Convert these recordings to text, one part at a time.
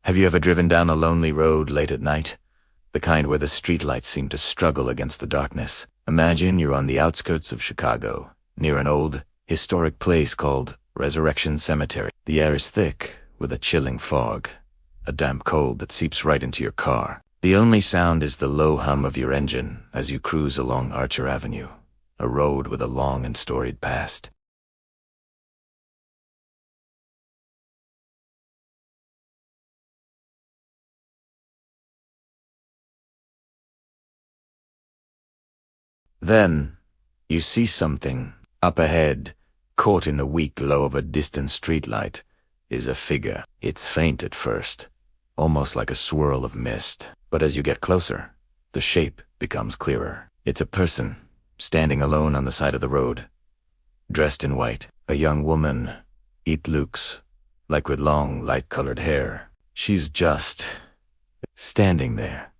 Have you ever driven down a lonely road late at night? The kind where the streetlights seem to struggle against the darkness. Imagine you're on the outskirts of Chicago, near an old, historic place called Resurrection Cemetery. The air is thick, with a chilling fog, a damp cold that seeps right into your car. The only sound is the low hum of your engine as you cruise along Archer Avenue, a road with a long and storied past. Then, you see something. Up ahead, caught in the weak glow of a distant streetlight, is a figure. It's faint at first, almost like a swirl of mist. But as you get closer, the shape becomes clearer. It's a person, standing alone on the side of the road, dressed in white. A young woman. It looks like with long, light-colored hair. She's just standing there,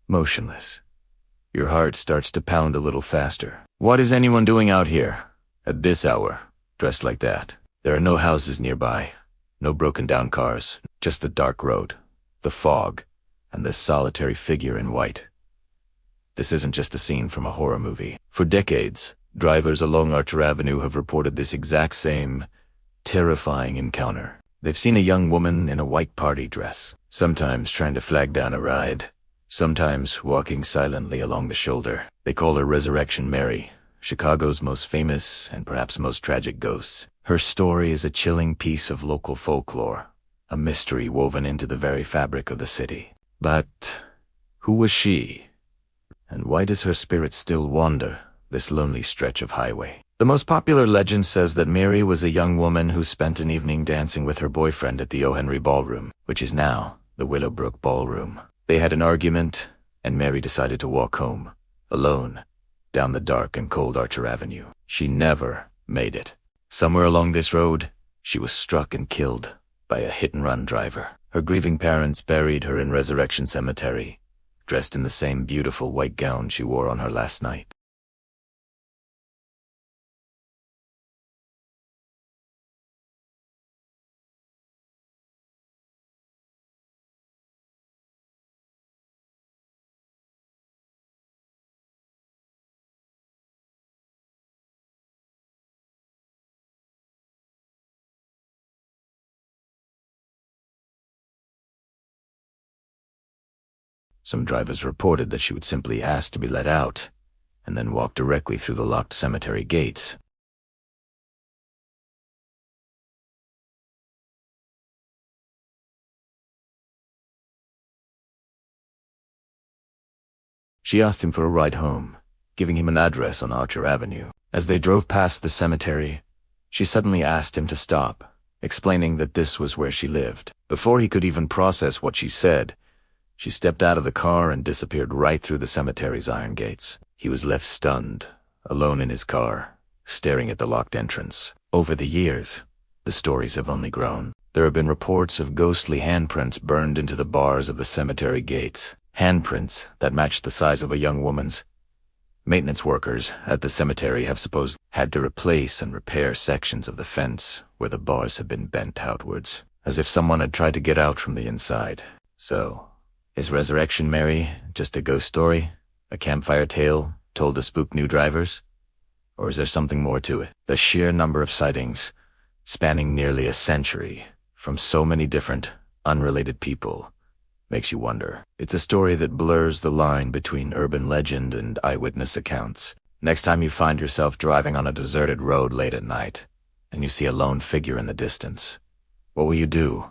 motionless. Your heart starts to pound a little faster. What is anyone doing out here, at this hour, dressed like that? There are no houses nearby, no broken-down cars, just the dark road, the fog, and this solitary figure in white. This isn't just a scene from a horror movie. For decades, drivers along Archer Avenue have reported this exact same, terrifying encounter. They've seen a young woman in a white party dress, sometimes trying to flag down a ride, sometimes walking silently along the shoulder. They call her Resurrection Mary, Chicago's most famous and perhaps most tragic ghost. Her story is a chilling piece of local folklore, a mystery woven into the very fabric of the city. But who was she? And why does her spirit still wander this lonely stretch of highway? The most popular legend says that Mary was a young woman who spent an evening dancing with her boyfriend at the O. Henry Ballroom, which is now the Willowbrook Ballroom. They had an argument, and Mary decided to walk home, alone, down the dark and cold Archer Avenue. She never made it. Somewhere along this road, she was struck and killed by a hit-and-run driver. Her grieving parents buried her in Resurrection Cemetery, dressed in the same beautiful white gown she wore on her last night. Some drivers reported that she would simply ask to be let out, and then walk directly through the locked cemetery gates. She asked him for a ride home, giving him an address on Archer Avenue. As they drove past the cemetery, she suddenly asked him to stop, explaining that this was where she lived. Before he could even process what she said, she stepped out of the car and disappeared right through the cemetery's iron gates. He was left stunned, alone in his car, staring at the locked entrance. Over the years, the stories have only grown. There have been reports of ghostly handprints burned into the bars of the cemetery gates, handprints that matched the size of a young woman's. Maintenance workers at the cemetery have supposed had to replace and repair sections of the fence where the bars had been bent outwards, as if someone had tried to get out from the inside. So, is Resurrection Mary just a ghost story? A campfire tale told to spook new drivers? Or is there something more to it? The sheer number of sightings, spanning nearly a century, from so many different, unrelated people, makes you wonder. It's a story that blurs the line between urban legend and eyewitness accounts. Next time you find yourself driving on a deserted road late at night, and you see a lone figure in the distance, what will you do?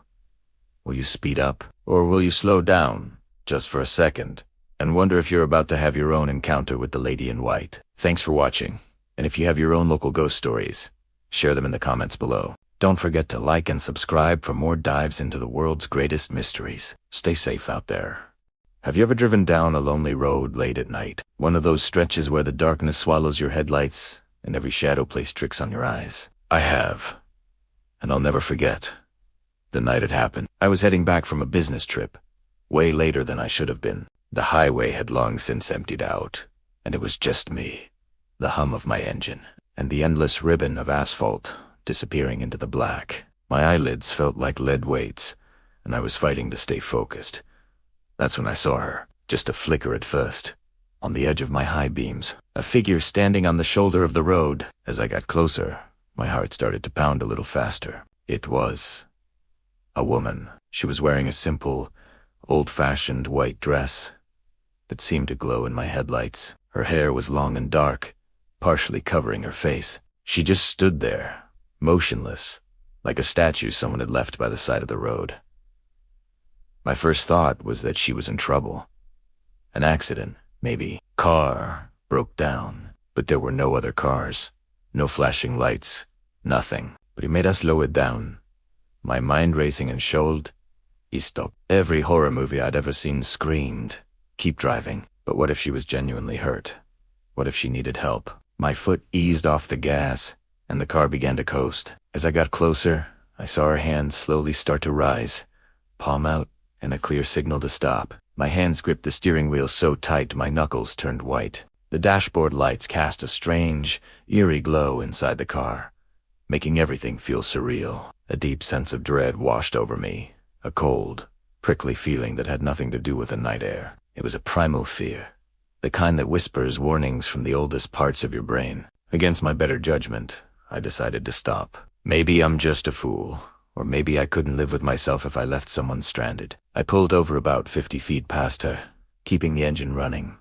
Will you speed up? Or will you slow down, just for a second, and wonder if you're about to have your own encounter with the lady in white? Thanks for watching, and if you have your own local ghost stories, share them in the comments below. Don't forget to like and subscribe for more dives into the world's greatest mysteries. Stay safe out there. Have you ever driven down a lonely road late at night? One of those stretches where the darkness swallows your headlights and every shadow plays tricks on your eyes? I have, and I'll never forget the night it happened. I was heading back from a business trip, way later than I should have been. The highway had long since emptied out, and it was just me, the hum of my engine, and the endless ribbon of asphalt disappearing into the black. My eyelids felt like lead weights and I was fighting to stay focused. That's when I saw her, just a flicker at first, on the edge of my high beams, a figure standing on the shoulder of the road. As I got closer, my heart started to pound a little faster. It was a woman. She was wearing a simple, old-fashioned white dress that seemed to glow in my headlights. Her hair was long and dark, partially covering her face. She just stood there, motionless, like a statue someone had left by the side of the road. My first thought was that she was in trouble. An accident, maybe. Car broke down, but there were no other cars, no flashing lights, nothing. Primera slow it down. My mind racing and shoaled. He stopped. Every horror movie I'd ever seen screamed, "Keep driving." But what if she was genuinely hurt? What if she needed help? My foot eased off the gas, and the car began to coast. As I got closer, I saw her hands slowly start to rise, palm out, and a clear signal to stop. My hands gripped the steering wheel so tight my knuckles turned white. The dashboard lights cast a strange, eerie glow inside the car, making everything feel surreal. A deep sense of dread washed over me, a cold, prickly feeling that had nothing to do with the night air. It was a primal fear, the kind that whispers warnings from the oldest parts of your brain. Against my better judgment, I decided to stop. Maybe I'm just a fool, or maybe I couldn't live with myself if I left someone stranded. I pulled over about 50 feet past her, keeping the engine running.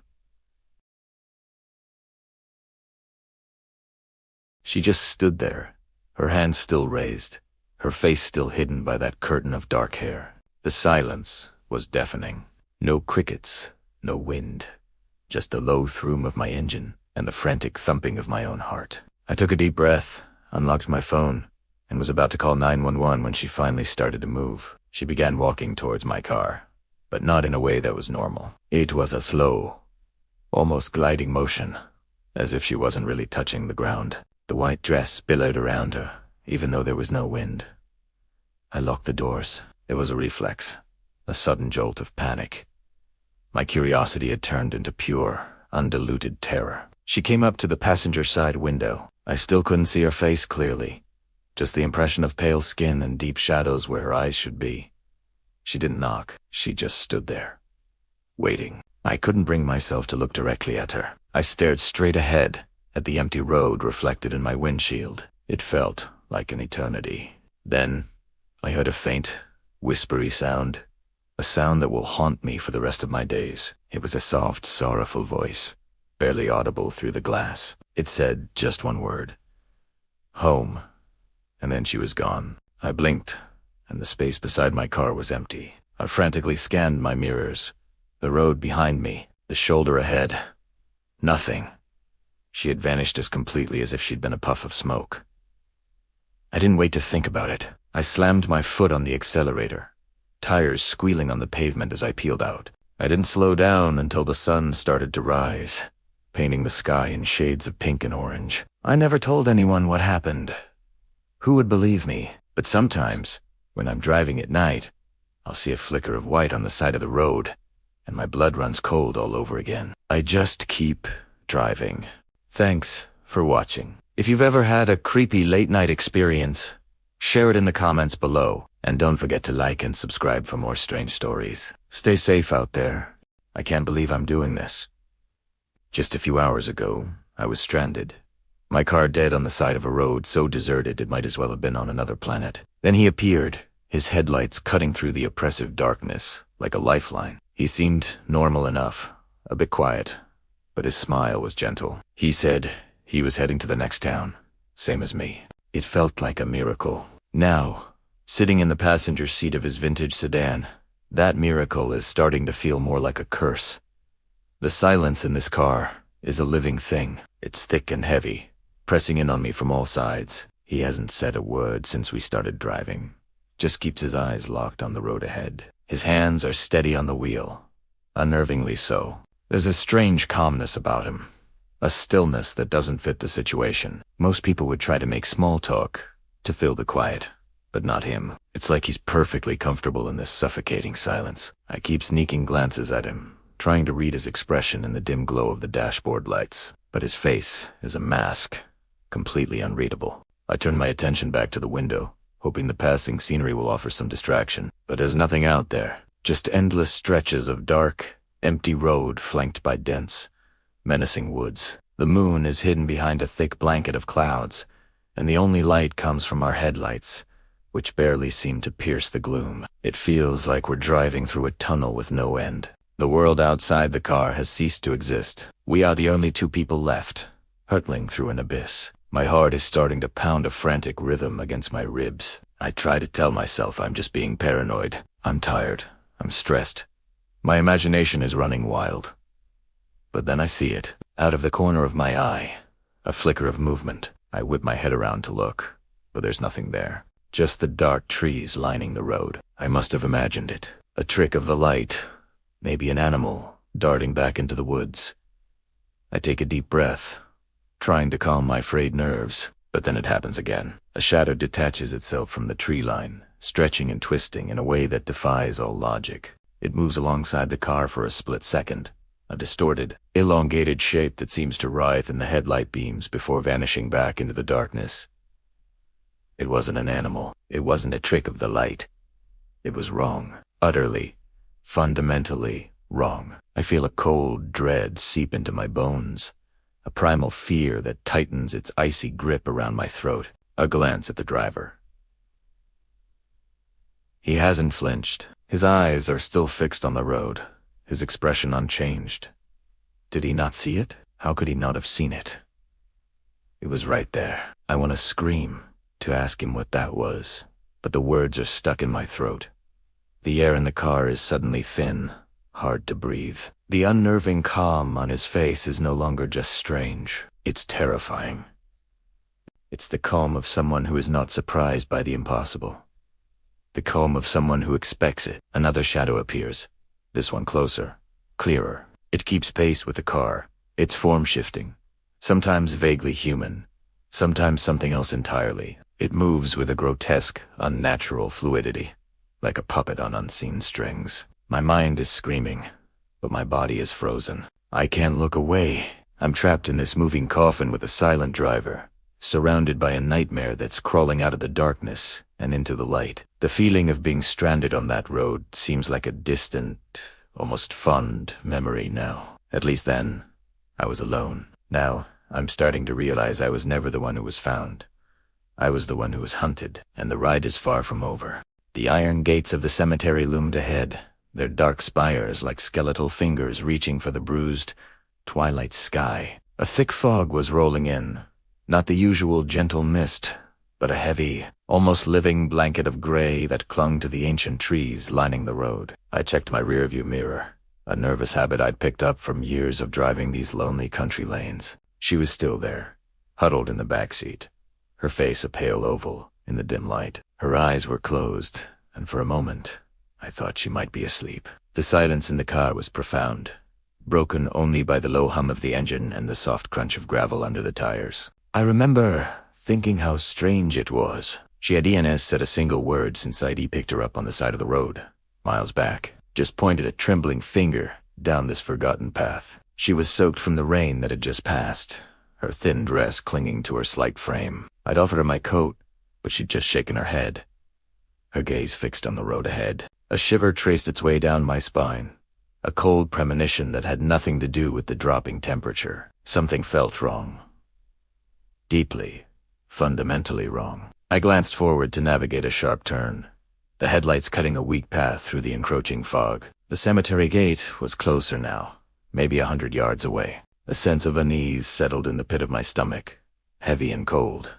She just stood there, her hands still raised, her face still hidden by that curtain of dark hair. The silence was deafening. No crickets, no wind, just the low thrum of my engine and the frantic thumping of my own heart. I took a deep breath, unlocked my phone, and was about to call 911 when she finally started to move. She began walking towards my car, but not in a way that was normal. It was a slow, almost gliding motion, as if she wasn't really touching the ground. The white dress billowed around her, even though there was no wind. I locked the doors. It was a reflex, a sudden jolt of panic. My curiosity had turned into pure, undiluted terror. She came up to the passenger side window. I still couldn't see her face clearly, just the impression of pale skin and deep shadows where her eyes should be. She didn't knock. She just stood there, waiting. I couldn't bring myself to look directly at her. I stared straight ahead at the empty road reflected in my windshield. It felt like an eternity. Then I heard a faint, whispery sound, a sound that will haunt me for the rest of my days. It was a soft, sorrowful voice, barely audible through the glass. It said just one word: home, and then she was gone. I blinked, and the space beside my car was empty. I frantically scanned my mirrors, the road behind me, the shoulder ahead. Nothing. She had vanished as completely as if she'd been a puff of smoke. I didn't wait to think about it. I slammed my foot on the accelerator, tires squealing on the pavement as I peeled out. I didn't slow down until the sun started to rise, painting the sky in shades of pink and orange. I never told anyone what happened. Who would believe me? But sometimes, when I'm driving at night, I'll see a flicker of white on the side of the road, and my blood runs cold all over again. I just keep driving. Thanks for watching. If you've ever had a creepy late-night experience, share it in the comments below, and don't forget to like and subscribe for more strange stories. Stay safe out there. I can't believe I'm doing this. Just a few hours ago, I was stranded. My car dead on the side of a road so deserted it might as well have been on another planet. Then he appeared, his headlights cutting through the oppressive darkness like a lifeline. He seemed normal enough, a bit quiet, but his smile was gentle. He said he was heading to the next town, same as me. It felt like a miracle. Now, sitting in the passenger seat of his vintage sedan, that miracle is starting to feel more like a curse. The silence in this car is a living thing. It's thick and heavy, pressing in on me from all sides. He hasn't said a word since we started driving, just keeps his eyes locked on the road ahead. His hands are steady on the wheel, unnervingly so. There's a strange calmness about him, a stillness that doesn't fit the situation. Most people would try to make small talk to fill the quiet, but not him. It's like he's perfectly comfortable in this suffocating silence. I keep sneaking glances at him, trying to read his expression in the dim glow of the dashboard lights, but his face is a mask, completely unreadable. I turn my attention back to the window, hoping the passing scenery will offer some distraction. But there's nothing out there, just endless stretches of dark, empty road flanked by dense, menacing woods. The moon is hidden behind a thick blanket of clouds, and the only light comes from our headlights, which barely seem to pierce the gloom. It feels like we're driving through a tunnel with no end. The world outside the car has ceased to exist. We are the only two people left, hurtling through an abyss. My heart is starting to pound a frantic rhythm against my ribs. I try to tell myself I'm just being paranoid. I'm tired. I'm stressed. My imagination is running wild. But then I see it. Out of the corner of my eye, a flicker of movement. I whip my head around to look, but there's nothing there. Just the dark trees lining the road. I must have imagined it. A trick of the light. Maybe an animal darting back into the woods. I take a deep breath, trying to calm my frayed nerves, but then it happens again. A shadow detaches itself from the tree line, stretching and twisting in a way that defies all logic. It moves alongside the car for a split second, a distorted, elongated shape that seems to writhe in the headlight beams before vanishing back into the darkness. It wasn't an animal. It wasn't a trick of the light. It was wrong. Utterly, fundamentally wrong. I feel a cold dread seep into my bones, a primal fear that tightens its icy grip around my throat. A glance at the driver. He hasn't flinched. His eyes are still fixed on the road, his expression unchanged. Did he not see it? How could he not have seen it? It was right there. I want to scream, to ask him what that was, but the words are stuck in my throat. The air in the car is suddenly thin, hard to breathe. The unnerving calm on his face is no longer just strange. It's terrifying. It's the calm of someone who is not surprised by the impossible. The calm of someone who expects it. Another shadow appears. This one closer, clearer. It keeps pace with the car, its form shifting. Sometimes vaguely human, sometimes something else entirely. It moves with a grotesque, unnatural fluidity, like a puppet on unseen strings. My mind is screaming, but my body is frozen. I can't look away. I'm trapped in this moving coffin with a silent driver, surrounded by a nightmare that's crawling out of the darkness and into the light. The feeling of being stranded on that road seems like a distant, almost fond memory now. At least then, I was alone. Now, I'm starting to realize I was never the one who was found. I was the one who was hunted, and the ride is far from over. The iron gates of the cemetery loomed ahead, their dark spires like skeletal fingers reaching for the bruised, twilight sky. A thick fog was rolling in, not the usual gentle mist, but a heavy, almost living blanket of gray that clung to the ancient trees lining the road. I checked my rearview mirror, a nervous habit I'd picked up from years of driving these lonely country lanes. She was still there, huddled in the back seat, her face a pale oval in the dim light. Her eyes were closed, and for a moment, I thought she might be asleep. The silence in the car was profound, broken only by the low hum of the engine and the soft crunch of gravel under the tires. I remember thinking how strange it was. She hadn't said a single word since I'd picked her up on the side of the road, miles back, just pointed a trembling finger down this forgotten path. She was soaked from the rain that had just passed, her thin dress clinging to her slight frame. I'd offered her my coat, but she'd just shaken her head, her gaze fixed on the road ahead. A shiver traced its way down my spine, a cold premonition that had nothing to do with the dropping temperature. Something felt wrong. Deeply, fundamentally wrong. I glanced forward to navigate a sharp turn, the headlights cutting a weak path through the encroaching fog. The cemetery gate was closer now, maybe 100 yards away. A sense of unease settled in the pit of my stomach, heavy and cold.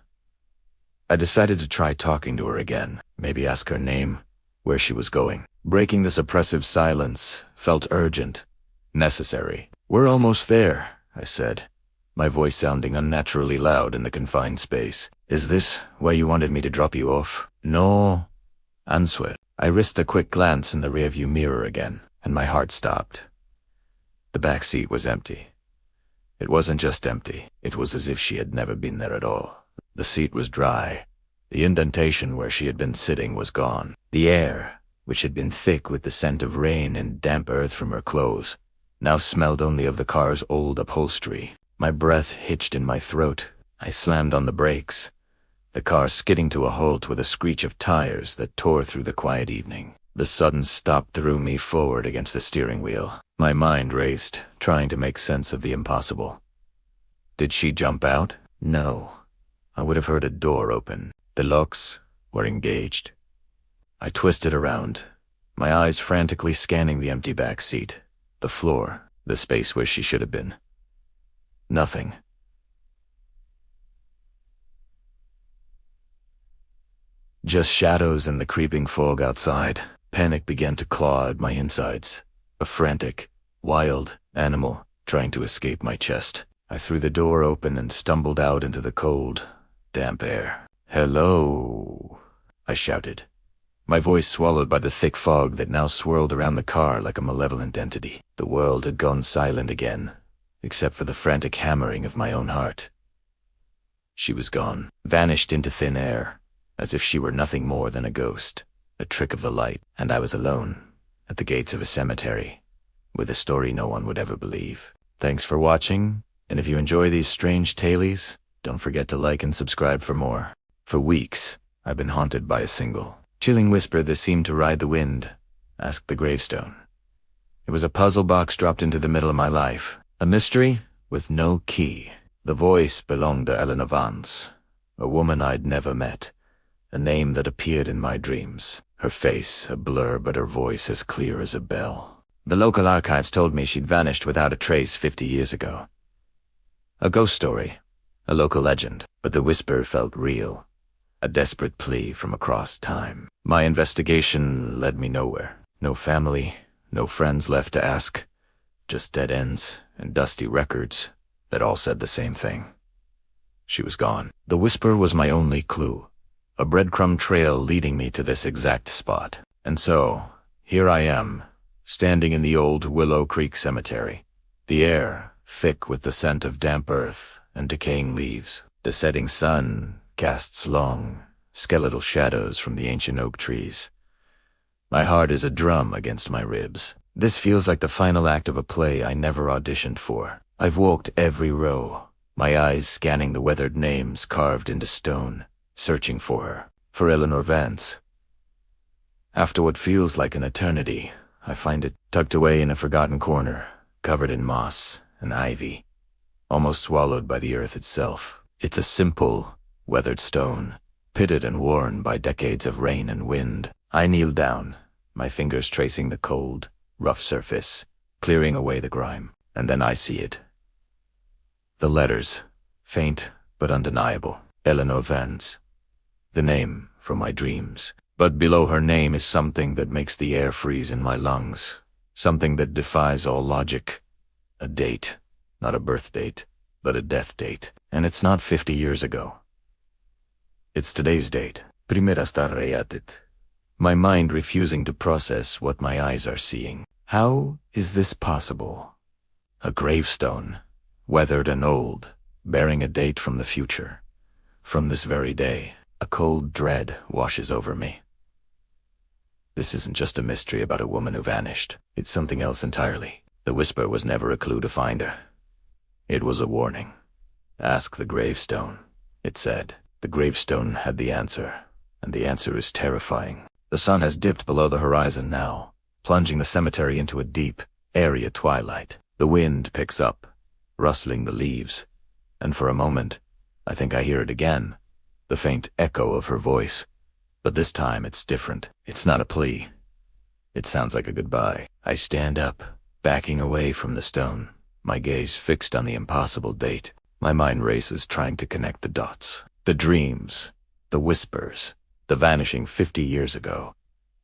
I decided to try talking to her again, maybe ask her name, where she was going. Breaking this oppressive silence felt urgent, necessary. "We're almost there," I said, my voice sounding unnaturally loud in the confined space. "Is this where you wanted me to drop you off?" "No," answered. I risked a quick glance in the rearview mirror again, and my heart stopped. The back seat was empty. It wasn't just empty, it was as if she had never been there at all. The seat was dry. The indentation where she had been sitting was gone. The air, which had been thick with the scent of rain and damp earth from her clothes, now smelled only of the car's old upholstery. My breath hitched in my throat. I slammed on the brakes, the car skidding to a halt with a screech of tires that tore through the quiet evening. The sudden stop threw me forward against the steering wheel. My mind raced, trying to make sense of the impossible. Did she jump out? No. I would have heard a door open. The locks were engaged. I twisted around, my eyes frantically scanning the empty back seat, the floor, the space where she should have been. Nothing. Just shadows and the creeping fog outside. Panic began to claw at my insides. A frantic, wild animal trying to escape my chest. I threw the door open and stumbled out into the cold, damp air. "Hello," I shouted, my voice swallowed by the thick fog that now swirled around the car like a malevolent entity. The world had gone silent again, except for the frantic hammering of my own heart. She was gone, vanished into thin air, as if she were nothing more than a ghost, a trick of the light, and I was alone, at the gates of a cemetery, with a story no one would ever believe. Thanks for watching, and if you enjoy these strange tales, don't forget to like and subscribe for more. For weeks, I've been haunted by a single, chilling whisper that seemed to ride the wind, asked the gravestone. It was a puzzle box dropped into the middle of my life, a mystery with no key. The voice belonged to Eleanor Vance, a woman I'd never met, a name that appeared in my dreams. Her face a blur, but her voice as clear as a bell. The local archives told me she'd vanished without a trace 50 years ago. A ghost story, a local legend, but the whisper felt real, a desperate plea from across time. My investigation led me nowhere. No family, no friends left to ask, just dead ends and dusty records that all said the same thing. She was gone. The whisper was my only clue, a breadcrumb trail leading me to this exact spot. And so, here I am, standing in the old Willow Creek Cemetery, the air thick with the scent of damp earth and decaying leaves. The setting sun casts long, skeletal shadows from the ancient oak trees. My heart is a drum against my ribs. This feels like the final act of a play I never auditioned for. I've walked every row, my eyes scanning the weathered names carved into stone, searching for her, for Eleanor Vance. After what feels like an eternity, I find it tucked away in a forgotten corner, covered in moss and ivy, almost swallowed by the earth itself. It's a simple, weathered stone, pitted and worn by decades of rain and wind. I kneel down, my fingers tracing the cold, rough surface, clearing away the grime, and then I see it. The letters, faint but undeniable, Eleanor Vance. The name from my dreams. But below her name is something that makes the air freeze in my lungs, something that defies all logic. A date, not a birth date, but a death date. And it's not 50 years ago. It's today's date. Primera starreatit. My mind refusing to process what my eyes are seeing. How is this possible? A gravestone, weathered and old, bearing a date from the future. From this very day, a cold dread washes over me. This isn't just a mystery about a woman who vanished. It's something else entirely. The whisper was never a clue to find her. It was a warning. Ask the gravestone, it said. The gravestone had the answer, and the answer is terrifying. The sun has dipped below the horizon now, plunging the cemetery into a deep, airy twilight. The wind picks up, rustling the leaves, and for a moment, I think I hear it again, the faint echo of her voice. But this time it's different. It's not a plea. It sounds like a goodbye. I stand up, backing away from the stone, my gaze fixed on the impossible date. My mind races trying to connect the dots. The dreams, the whispers, the vanishing 50 years ago,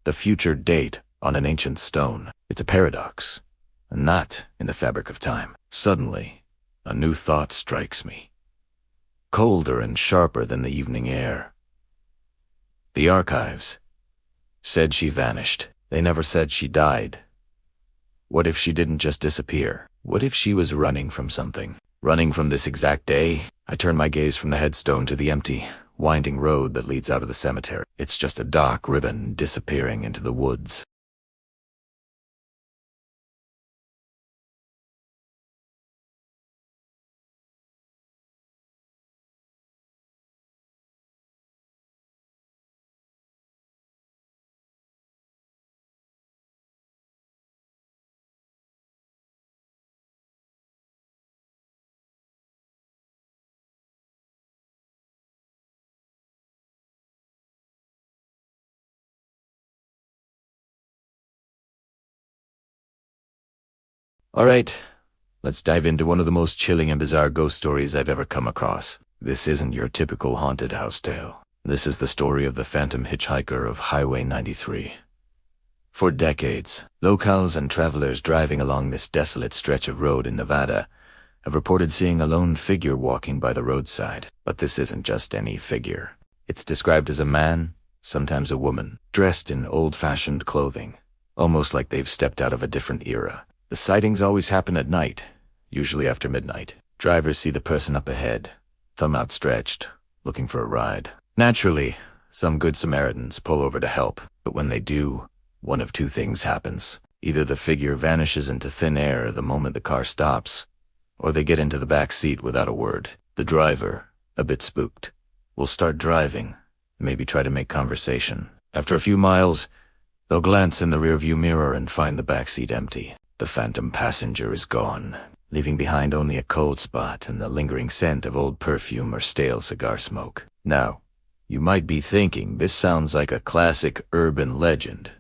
the future date on an ancient stone. It's a paradox, a knot in the fabric of time. Suddenly, a new thought strikes me, colder and sharper than the evening air. The archives said she vanished. They never said she died. What if she didn't just disappear? What if she was running from something? Running from this exact day? I turn my gaze from the headstone to the empty, winding road that leads out of the cemetery. It's just a dark ribbon disappearing into the woods. Alright, let's dive into one of the most chilling and bizarre ghost stories I've ever come across. This isn't your typical haunted house tale. This is the story of the phantom hitchhiker of Highway 93. For decades, locals and travelers driving along this desolate stretch of road in Nevada have reported seeing a lone figure walking by the roadside. But this isn't just any figure. It's described as a man, sometimes a woman, dressed in old-fashioned clothing, almost like they've stepped out of a different era. The sightings always happen at night, usually after midnight. Drivers see the person up ahead, thumb outstretched, looking for a ride. Naturally, some good Samaritans pull over to help, but when they do, one of two things happens. Either the figure vanishes into thin air the moment the car stops, or they get into the back seat without a word. The driver, a bit spooked, will start driving, maybe try to make conversation. After a few miles, they'll glance in the rearview mirror and find the back seat empty. The phantom passenger is gone, leaving behind only a cold spot and the lingering scent of old perfume or stale cigar smoke. Now, you might be thinking this sounds like a classic urban legend,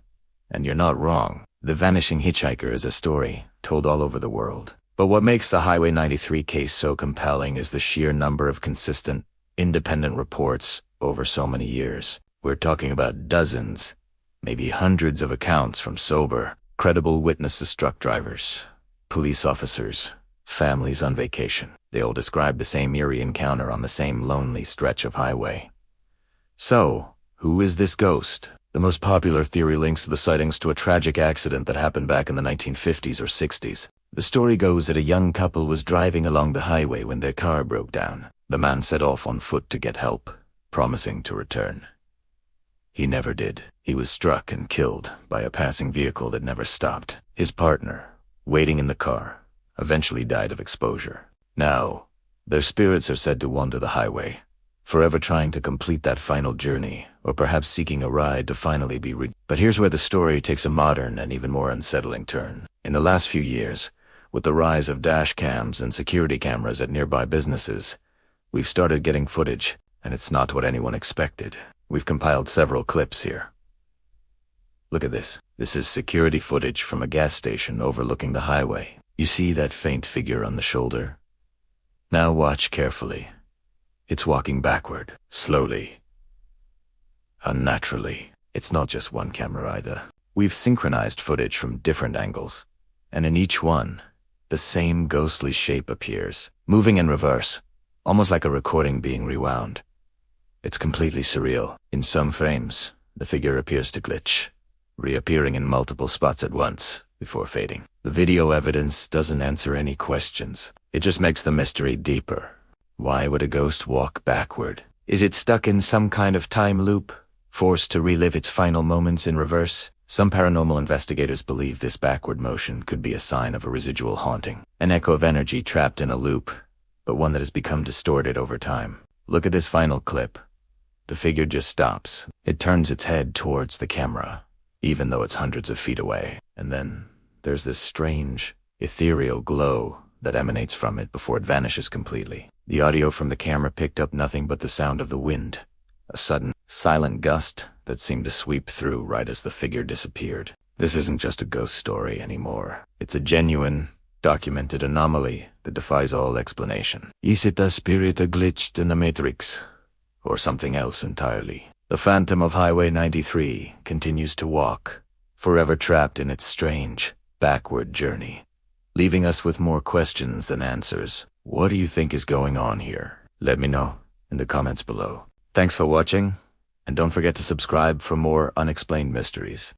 and you're not wrong. The Vanishing Hitchhiker is a story told all over the world. But what makes the Highway 93 case so compelling is the sheer number of consistent, independent reports over so many years. We're talking about dozens, maybe hundreds of accounts from sober, credible witnesses, truck drivers, police officers, families on vacation. They all describe the same eerie encounter on the same lonely stretch of highway. So, who is this ghost? The most popular theory links the sightings to a tragic accident that happened back in the 1950s or 60s. The story goes that a young couple was driving along the highway when their car broke down. The man set off on foot to get help, promising to return. He never did. He was struck and killed by a passing vehicle that never stopped. His partner, waiting in the car, eventually died of exposure. Now, their spirits are said to wander the highway, forever trying to complete that final journey, or perhaps seeking a ride to finally be But here's where the story takes a modern and even more unsettling turn. In the last few years, with the rise of dash cams and security cameras at nearby businesses, we've started getting footage, and it's not what anyone expected. We've compiled several clips here. Look at this. This is security footage from a gas station overlooking the highway. You see that faint figure on the shoulder? Now watch carefully. It's walking backward, slowly, unnaturally. It's not just one camera either. We've synchronized footage from different angles, and in each one, the same ghostly shape appears, moving in reverse, almost like a recording being rewound. It's completely surreal. In some frames, the figure appears to glitch, reappearing in multiple spots at once before fading. The video evidence doesn't answer any questions. It just makes the mystery deeper. Why would a ghost walk backward? Is it stuck in some kind of time loop, forced to relive its final moments in reverse? Some paranormal investigators believe this backward motion could be a sign of a residual haunting, an echo of energy trapped in a loop, but one that has become distorted over time. Look at this final clip. The figure just stops. It turns its head towards the camera, even though it's hundreds of feet away. And then there's this strange, ethereal glow that emanates from it before it vanishes completely. The audio from the camera picked up nothing but the sound of the wind, a sudden, silent gust that seemed to sweep through right as the figure disappeared. This isn't just a ghost story anymore. It's a genuine, documented anomaly that defies all explanation. Is it a spirit glitched in the Matrix, or something else entirely? The phantom of Highway 93 continues to walk, forever trapped in its strange, backward journey, leaving us with more questions than answers. What do you think is going on here? Let me know in the comments below. Thanks for watching, and don't forget to subscribe for more unexplained mysteries.